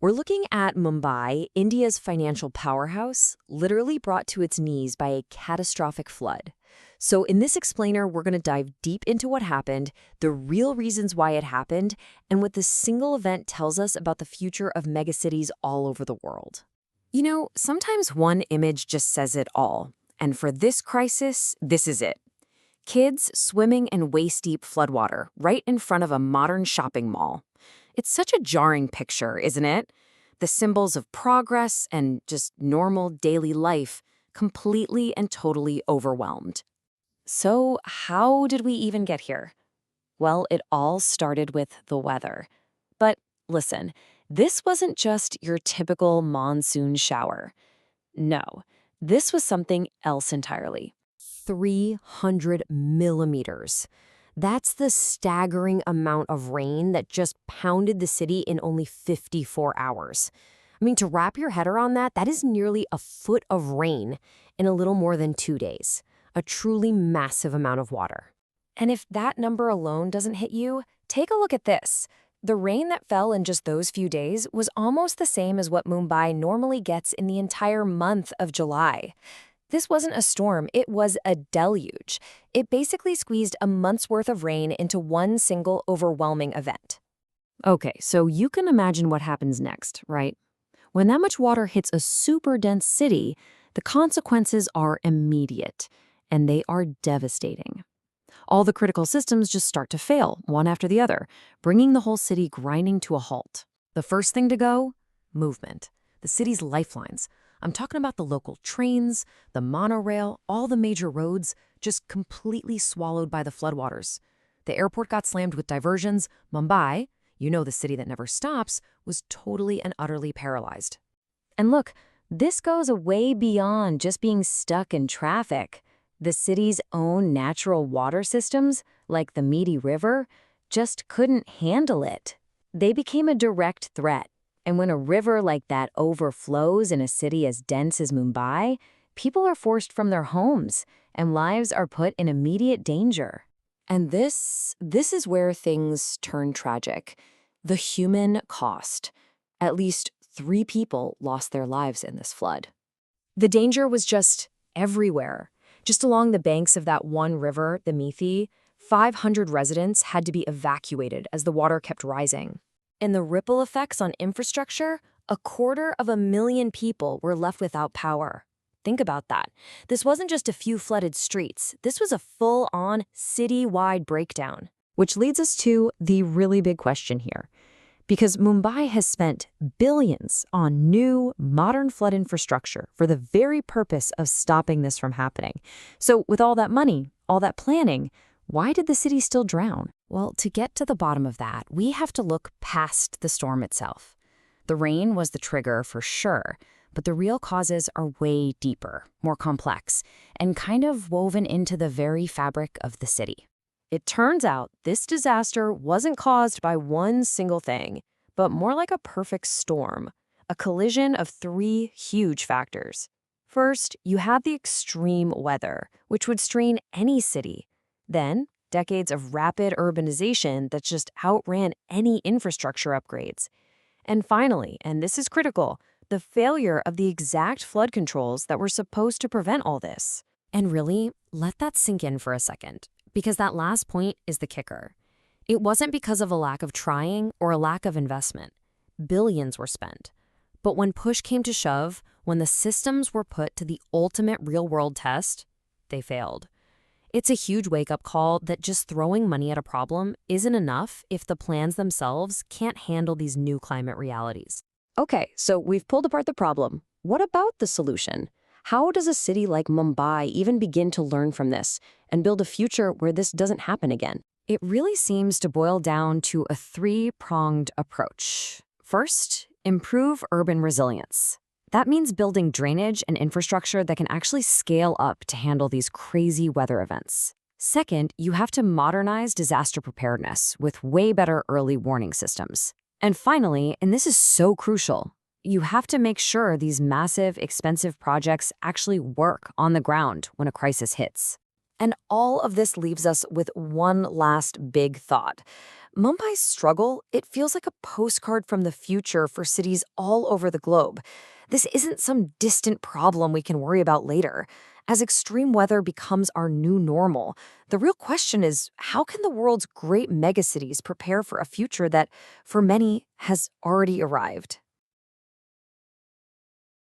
We're looking at Mumbai, India's financial powerhouse, literally brought to its knees by a catastrophic flood. So in this explainer, we're going to dive deep into what happened, the real reasons why it happened, and what this single event tells us about the future of megacities all over the world. You know, sometimes one image just says it all. And for this crisis, this is it. Kids swimming in waist-deep floodwater right in front of a modern shopping mall. It's such a jarring picture, isn't it? The symbols of progress and just normal daily life completely and totally overwhelmed. So how did we even get here? Well, it all started with the weather. But listen, this wasn't just your typical monsoon shower. No, this was something else entirely. 300 millimeters. That's the staggering amount of rain that just pounded the city in only 54 hours. I mean, to wrap your head around that, that is nearly a foot of rain in a little more than 2 days. A truly massive amount of water. And if that number alone doesn't hit you, take a look at this. The rain that fell in just those few days was almost the same as what Mumbai normally gets in the entire month of July. This wasn't a storm, it was a deluge. It basically squeezed a month's worth of rain into one single overwhelming event. Okay, so you can imagine what happens next, right? When that much water hits a super dense city, the consequences are immediate, and they are devastating. All the critical systems just start to fail, one after the other, bringing the whole city grinding to a halt. The first thing to go? Movement. The city's lifelines. I'm talking about the local trains, the monorail, all the major roads, just completely swallowed by the floodwaters. The airport got slammed with diversions. Mumbai, you know the city that never stops, was totally and utterly paralyzed. And look, this goes way beyond just being stuck in traffic. The city's own natural water systems, like the Meedi River, just couldn't handle it. They became a direct threat. And when a river like that overflows in a city as dense as Mumbai, people are forced from their homes and lives are put in immediate danger. And this is where things turn tragic. The human cost. At least 3 people lost their lives in this flood. The danger was just everywhere. Just along the banks of that one river, the Methi, 500 residents had to be evacuated as the water kept rising. And the ripple effects on infrastructure, 250,000 people were left without power. Think about that. This wasn't just a few flooded streets. This was a full-on city-wide breakdown. Which leads us to the really big question here. Because Mumbai has spent billions on new, modern flood infrastructure for the very purpose of stopping this from happening. So with all that money, all that planning, why did the city still drown? Well, to get to the bottom of that, we have to look past the storm itself. The rain was the trigger for sure, but the real causes are way deeper, more complex, and kind of woven into the very fabric of the city. It turns out this disaster wasn't caused by one single thing, but more like a perfect storm, a collision of 3 huge factors. First, you had the extreme weather, which would strain any city. Then, decades of rapid urbanization that just outran any infrastructure upgrades. And finally, and this is critical, the failure of the exact flood controls that were supposed to prevent all this. And really, let that sink in for a second, because that last point is the kicker. It wasn't because of a lack of trying or a lack of investment. Billions were spent. But when push came to shove, when the systems were put to the ultimate real-world test, they failed. It's a huge wake-up call that just throwing money at a problem isn't enough if the plans themselves can't handle these new climate realities. Okay, so we've pulled apart the problem. What about the solution? How does a city like Mumbai even begin to learn from this and build a future where this doesn't happen again? It really seems to boil down to a 3-pronged approach. First, improve urban resilience. That means building drainage and infrastructure that can actually scale up to handle these crazy weather events. Second, you have to modernize disaster preparedness with way better early warning systems. And finally, and this is so crucial, you have to make sure these massive, expensive projects actually work on the ground when a crisis hits. And all of this leaves us with one last big thought. Mumbai's struggle, it feels like a postcard from the future for cities all over the globe. This isn't some distant problem we can worry about later. As extreme weather becomes our new normal, the real question is how can the world's great megacities prepare for a future that, for many, has already arrived?